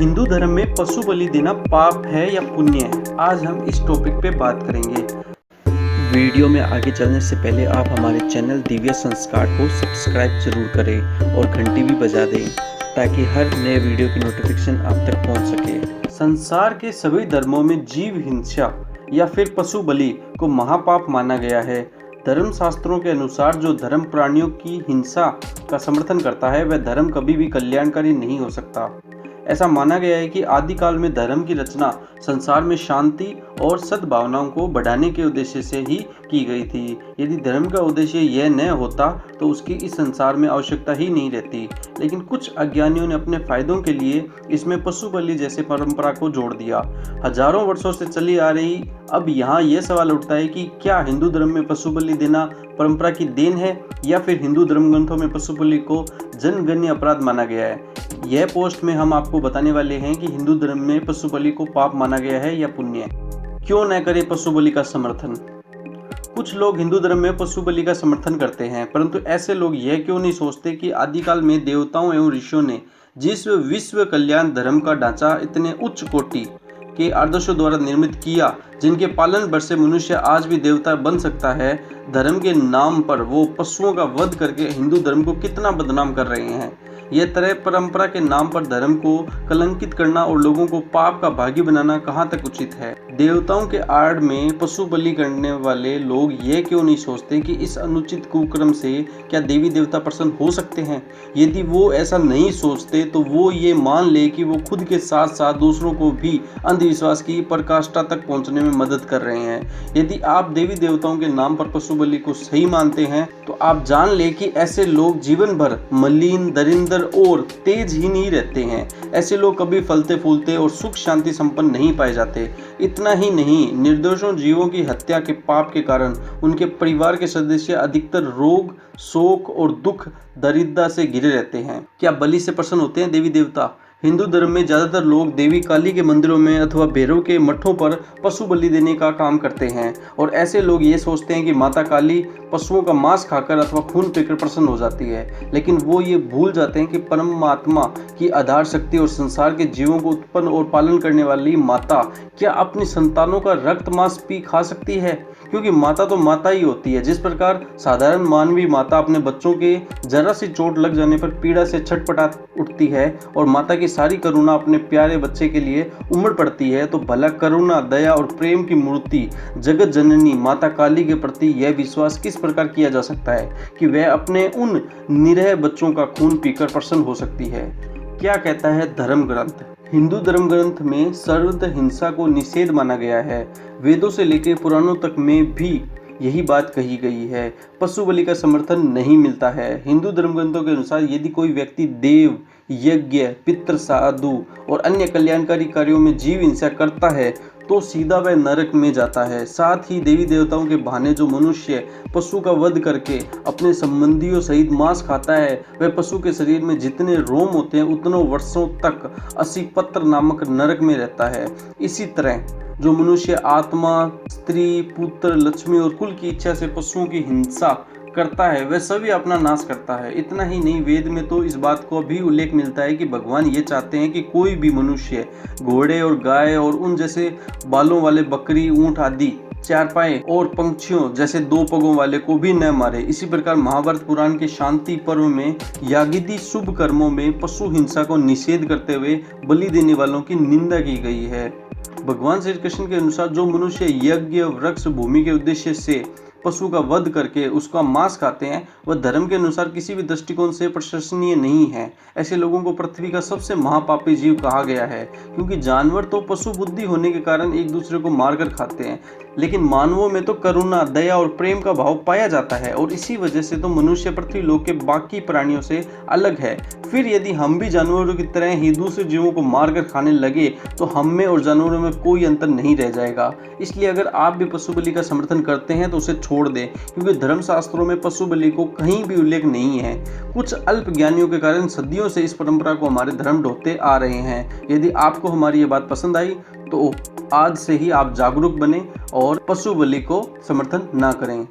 हिंदू धर्म में पशु बलि देना पाप है या पुण्य है? आज हम इस टॉपिक पे बात करेंगे। वीडियो में आगे चलने से पहले आप हमारे चैनल दिव्य संस्कार को सब्सक्राइब जरूर करें और घंटी भी बजा दें ताकि हर नए वीडियो की नोटिफिकेशन आप तक पहुंच सके। संसार के सभी धर्मों में जीव हिंसा या फिर पशु बलि को महापाप माना गया है। धर्म शास्त्रों के अनुसार जो धर्म प्राणियों की हिंसा का समर्थन करता है वह धर्म कभी भी कल्याणकारी नहीं हो सकता। ऐसा माना गया है कि आदिकाल में धर्म की रचना संसार में शांति और सद्भावनाओं को बढ़ाने के उद्देश्य से ही की गई थी। यदि धर्म का उद्देश्य यह न होता तो उसकी इस संसार में आवश्यकता ही नहीं रहती। लेकिन कुछ अज्ञानियों ने अपने फायदों के लिए इसमें पशु बलि जैसे परंपरा को जोड़ दिया। हजारों वर्षों से चली आ रही अब यहाँ यह सवाल उठता है कि क्या हिंदू धर्म में पशु बलि देना परंपरा की देन है या फिर हिंदू धर्म ग्रंथों में पशु बलि को जनगण्य अपराध माना गया है। यह पोस्ट में हम आपको बताने वाले हैं कि हिंदू धर्म में पशु बलि को पाप माना गया है या पुण्य। क्यों न करें पशु बलि का समर्थन? कुछ लोग हिंदू धर्म में पशु बलि का समर्थन करते हैं, परंतु ऐसे लोग यह क्यों नहीं सोचते कि आदिकाल में देवताओं एवं ऋषियों ने जिस विश्व कल्याण धर्म का ढांचा इतने उच्च कोटि के आदर्शों द्वारा निर्मित किया, जिनके पालन पर से मनुष्य आज भी देवता बन सकता है, धर्म के नाम पर वो पशुओं का वध करके हिंदू धर्म को कितना बदनाम कर रहे हैं। यह तरह परंपरा के नाम पर धर्म को कलंकित करना और लोगों को पाप का भागी बनाना कहाँ तक उचित है? देवताओं के आड़ में पशु बलि करने वाले लोग यह क्यों नहीं सोचते कि इस अनुचित कुक्रम से क्या देवी देवता प्रसन्न हो सकते हैं? यदि वो ऐसा नहीं सोचते तो वो ये मान ले कि वो खुद के साथ साथ दूसरों को भी अंधविश्वास की पराकाष्ठा तक पहुंचने में मदद कर रहे हैं। यदि आप देवी देवताओं के नाम पर पशु बलि को सही मानते हैं तो आप जान ले कि ऐसे लोग जीवन भर मलिन, दरिंदर और तेज ही नहीं रहते हैं। ऐसे लोग कभी फलते फूलते और सुख शांति संपन्न नहीं पाए जाते। इतना ही नहीं, निर्दोषों जीवों की हत्या के पाप के कारण उनके परिवार के सदस्य अधिकतर रोग, शोक और दुख दरिद्रता से घिरे रहते हैं। क्या बलि से प्रसन्न होते हैं देवी देवता? हिंदू धर्म में ज्यादातर लोग देवी काली के मंदिरों में अथवा भैरव के मठों पर पशु बलि देने का काम करते हैं और ऐसे लोग ये सोचते हैं कि माता काली पशुओं का मांस खाकर अथवा खून पीकर प्रसन्न हो जाती है। लेकिन वो ये भूल जाते हैं कि परमात्मा की आधार शक्ति और संसार के जीवों को उत्पन्न और पालन करने वाली माता क्या अपनी संतानों का रक्त मांस पी खा सकती है? क्योंकि माता तो माता ही होती है। जिस प्रकार साधारण मानवीय माता अपने बच्चों के जरा सी चोट लग जाने पर पीड़ा से छटपटा उठती है और माता की सारी करुणा अपने प्यारे बच्चे के लिए उमड़ पड़ती है, तो भला करुणा, दया और प्रेम की मूर्ति जगत जननी माता काली के प्रति यह विश्वास किस प्रकार किया जा सकता है कि वह अपने उन निरीह बच्चों का खून पीकर प्रसन्न हो सकती है? क्या कहता है धर्म ग्रंथ? हिंदू धर्म ग्रंथ में सर्वत्र हिंसा को निषेध माना गया है। वेदों से लेकर पुराणों तक में भी यही बात कही गई है। पशु बलि का समर्थन नहीं मिलता है। हिंदू धर्म ग्रंथों के अनुसार यदि कोई व्यक्ति देव, यज्ञ, पितृ साधु और अन्य कल्याणकारी कार्यों में जीव हिंसा करता है तो सीधा वह नरक में जाता है। साथ ही देवी देवताओं के बहाने जो मनुष्य पशु का वध करके अपने संबंधियों सहित मांस खाता है, वह पशु के शरीर में जितने रोम होते हैं उतनों वर्षों तक असीपत्र नामक नरक में रहता है। इसी तरह जो मनुष्य आत्मा, स्त्री, पुत्र, लक्ष्मी और कुल की इच्छा से पशुओं की हिंसा करता है वह सभी अपना नाश करता है। इतना ही नहीं, वेद में तो इस बात को भी उल्लेख मिलता है कि भगवान ये चाहते हैं कि कोई भी मनुष्य घोड़े और गाय और उन जैसे बालों वाले बकरी, ऊंट आदि चारपाई और पंछियों जैसे दो पगों वाले को भी न मारे। इसी प्रकार महाभारत पुराण के शांति पर्व में यागिदी शुभ कर्मों में पशु हिंसा को निषेध करते हुए बलि देने वालों की निंदा की गई है। भगवान श्री कृष्ण के अनुसार जो मनुष्य यज्ञ, वृक्ष, भूमि के उद्देश्य से पशु का वध करके उसका मांस खाते हैं वह धर्म के अनुसार किसी भी दृष्टिकोण से प्रशंसनीय नहीं है। ऐसे लोगों को पृथ्वी का सबसे महापापी जीव कहा गया है, क्योंकि जानवर तो पशु बुद्धि होने के कारण एक दूसरे को मारकर खाते हैं, लेकिन मानवों में तो करुणा, दया और प्रेम का भाव पाया जाता है और इसी वजह से तो मनुष्य पृथ्वी लोक के बाकी प्राणियों से अलग है। फिर यदि हम भी जानवरों की तरह ही दूसरे जीवों को मारकर खाने लगे तो हम में और जानवरों में कोई अंतर नहीं रह जाएगा। इसलिए अगर आप भी पशु बलि का समर्थन करते हैं तो उसे छोड़ दें, क्योंकि धर्मशास्त्रों में पशु बलि को कहीं भी उल्लेख नहीं है। कुछ अल्प ज्ञानियों के कारण सदियों से इस परंपरा को हमारे धर्म ढोते आ रहे हैं। यदि आपको हमारी ये बात पसंद आई तो आज से ही आप जागरूक बने और पशु बलि को समर्थन ना करें।